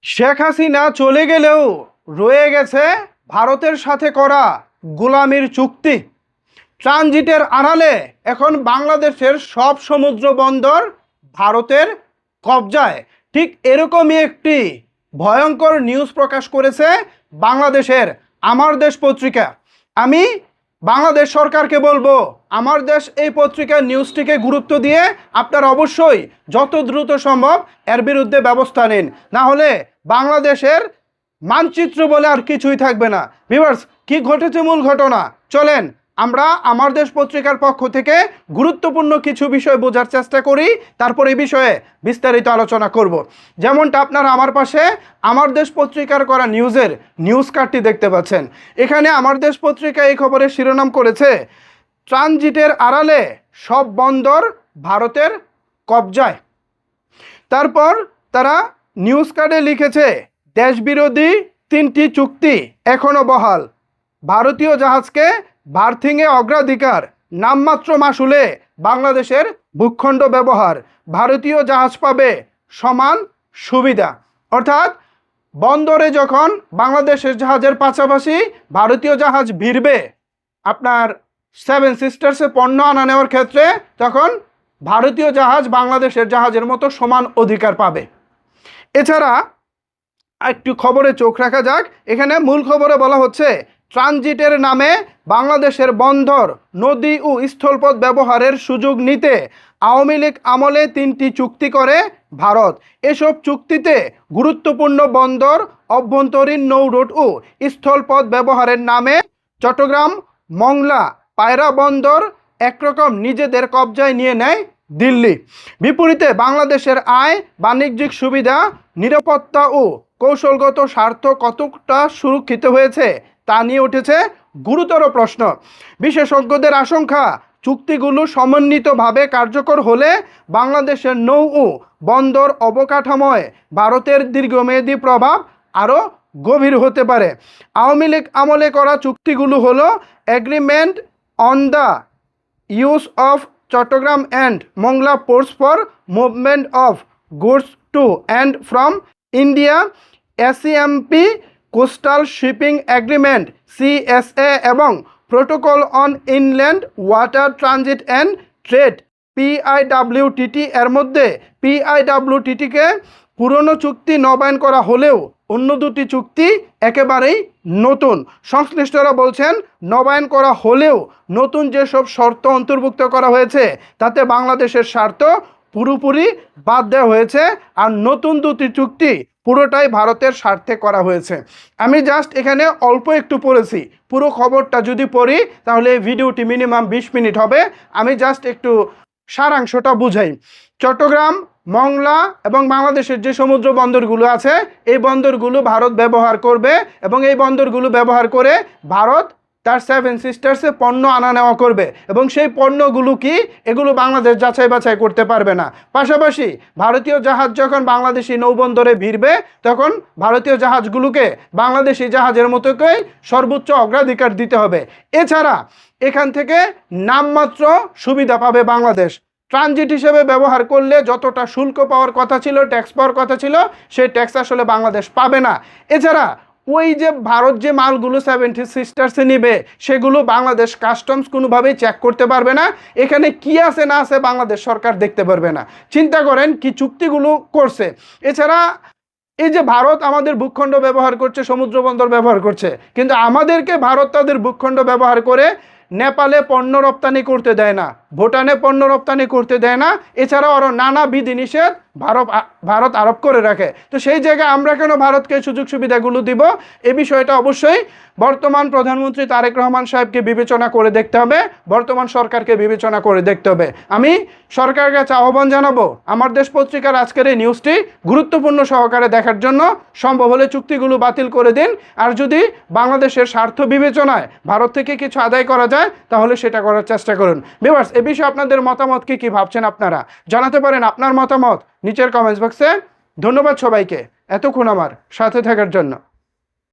শেখ হাসিনা চলে গেলেও রয়ে গেছে ভারতের সাথে করা গোলামির চুক্তি। ট্রানজিটের আড়ালে এখন বাংলাদেশের সব সমুদ্র বন্দর ভারতের কবজায়। ঠিক এরকমই একটি ভয়ঙ্কর নিউজ প্রকাশ করেছে বাংলাদেশের আমার দেশ পত্রিকা। আমি বাংলাদেশ সরকারকে বলবো, আমার দেশ এই পত্রিকার নিউজটিকে গুরুত্ব দিয়ে আপনারা অবশ্যই যত দ্রুত সম্ভব এর বিরুদ্ধে ব্যবস্থা নিন, না হলে বাংলাদেশের মানচিত্র বলে আর কিছুই থাকবে না। ভিউয়ার্স, কি ঘটেছে মূল ঘটনা, চলেন আমরা আমার দেশ পত্রিকার পক্ষ থেকে গুরুত্বপূর্ণ কিছু বিষয় বোঝার চেষ্টা করি, তারপর এই বিষয়ে বিস্তারিত আলোচনা করব। যেমনটা আপনারা আমার পাশে আমার দেশ পত্রিকার করা নিউজের নিউজ কার্ডটি দেখতে পাচ্ছেন। এখানে আমার দেশ পত্রিকা এই খবরের শিরোনাম করেছে, ট্রানজিটের আড়ালে সব বন্দর ভারতের কবজায়। তারপর তারা নিউজ কার্ডে লিখেছে, দেশবিরোধী 3টি চুক্তি এখনও বহাল, ভারতীয় জাহাজকে বার্থিংয়ে অগ্রাধিকার, নামমাত্র মাশুলে বাংলাদেশের ভূখণ্ড ব্যবহার, ভারতীয় জাহাজ পাবে সমান সুবিধা। অর্থাৎ বন্দরে যখন বাংলাদেশের জাহাজের পাশাপাশি ভারতীয় জাহাজ ভিড়বে আপনার 7 সিস্টার্সে পণ্য আনা নেওয়ার ক্ষেত্রে, তখন ভারতীয় জাহাজ বাংলাদেশের জাহাজের মতো সমান অধিকার পাবে। এছাড়া একটু খবরে চোখ রাখা যাক। এখানে মূল খবরে বলা হচ্ছে, ট্রানজিটের নামে বাংলাদেশের বন্দর, নদী ও স্থলপথ ব্যবহারের সুযোগ নিতে আওয়ামী লীগ আমলে 3টি চুক্তি করে ভারত। এসব চুক্তিতে গুরুত্বপূর্ণ বন্দর, অভ্যন্তরীণ নৌরুট ও স্থলপথ ব্যবহারের নামে চট্টগ্রাম, মংলা, পায়রা বন্দর একরকম নিজেদের কবজায় নিয়ে নেয় দিল্লি। বিপরীতে বাংলাদেশের আয়, বাণিজ্যিক সুবিধা, নিরাপত্তা ও কৌশলগত স্বার্থ কতটা সুরক্ষিত হয়েছে তা নিয়ে উঠেছে গুরুতর প্রশ্ন। বিশেষজ্ঞদের আশঙ্কা, চুক্তিগুলো সমন্বিতভাবে কার্যকর হলে বাংলাদেশের নৌ ও বন্দর অবকাঠামোয় ভারতের দীর্ঘমেয়াদী প্রভাব আরও গভীর হতে পারে। আওয়ামী লীগ আমলে করা চুক্তিগুলো হলো agreement on the use of Chattogram and Mongla ports for movement of goods to and from India, ACMP, coastal shipping agreement CSA এবং protocol on inland water transit and trade PIWTT. এর মধ্যে পিআইডব্লিউটিটিকে পুরনো চুক্তি নবায়ন করা হলেও অন্য দুটি চুক্তি একেবারেই নতুন। সংশ্লিষ্টরা বলছেন, নবায়ন করা হলেও নতুন যেসব শর্ত অন্তর্ভুক্ত করা হয়েছে তাতে বাংলাদেশের স্বার্থ পুরোপুরি বাদ দেওয়া হয়েছে, আর নতুন দুটি চুক্তি পুরোটাই ভারতের স্বার্থে করা হয়েছে। আমি জাস্ট এখানে অল্প একটু পড়েছি, পুরো খবরটা যদি পড়ি তাহলে এই ভিডিওটি মিনিমাম 20 মিনিট হবে। আমি জাস্ট একটু সারাংশটা বুঝাই। চট্টগ্রাম, মংলা এবং বাংলাদেশের যে সমুদ্র বন্দরগুলো আছে এই বন্দরগুলো ভারত ব্যবহার করবে এবং এই বন্দরগুলো ব্যবহার করে ভারত তার 7 সিস্টার্সে পণ্য আনা নেওয়া করবে এবং সেই পণ্যগুলো কি, এগুলো বাংলাদেশ যাচাই বাছাই করতে পারবে না। পাশাপাশি ভারতীয় জাহাজ যখন বাংলাদেশি নৌবন্দরে ভিড়বে তখন ভারতীয় জাহাজগুলোকে বাংলাদেশি জাহাজের মতো করে সর্বোচ্চ অগ্রাধিকার দিতে হবে। এছাড়া এখান থেকে নামমাত্র সুবিধা পাবে বাংলাদেশ। ট্রানজিট হিসেবে ব্যবহার করলে যতটা শুল্ক পাওয়ার কথা ছিল, ট্যাক্স পাওয়ার কথা ছিল, সেই ট্যাক্স আসলে বাংলাদেশ পাবে না। এছাড়া ওই যে ভারত যে মালগুলো 70 সিস্টার্সে নিবে সেগুলো বাংলাদেশ কাস্টমস কোনোভাবেই চেক করতে পারবে না। এখানে কি আছে না আছে বাংলাদেশ সরকার দেখতে পারবে না। চিন্তা করেন কি চুক্তিগুলো করছে। এছাড়া এই যে ভারত আমাদের ভূখণ্ড ব্যবহার করছে, সমুদ্র বন্দর ব্যবহার করছে, কিন্তু আমাদেরকে ভারত তাদের ভূখণ্ড ব্যবহার করে নেপালে পণ্য রপ্তানি করতে দেয় না, ভুটানে পণ্য রপ্তানি করতে দেয় না। এছাড়াও আরও নানা বিধিনিষেধ ভারত আরোপ করে রাখে। তো সেই জায়গায় আমরা কেন ভারতকে সুযোগ সুবিধাগুলো দিব? এই বিষয়টা অবশ্যই বর্তমান প্রধানমন্ত্রী তারেক রহমান সাহেবকে বিবেচনা করে দেখতে হবে, বর্তমান সরকারকে বিবেচনা করে দেখতে হবে। আমি সরকারের কাছে আহ্বান জানাবো, আমার দেশ পত্রিকার আজকের এই নিউজটি গুরুত্বপূর্ণ সহকারে দেখার জন্য সম্ভব হলে চুক্তিগুলো বাতিল করে দিন। আর যদি বাংলাদেশের স্বার্থ বিবেচনায় ভারত থেকে কিছু আদায় করা যায় তাহলে সেটা করার চেষ্টা করুন। ভিউয়ার্স, এ বিষয়ে আপনাদের মতামত কি ভাবছেন আপনারা জানাতে পারেন আপনার মতামত নিচের কমেন্টস বক্সে। ধন্যবাদ সবাইকে এতক্ষণ আমার সাথে থাকার জন্য।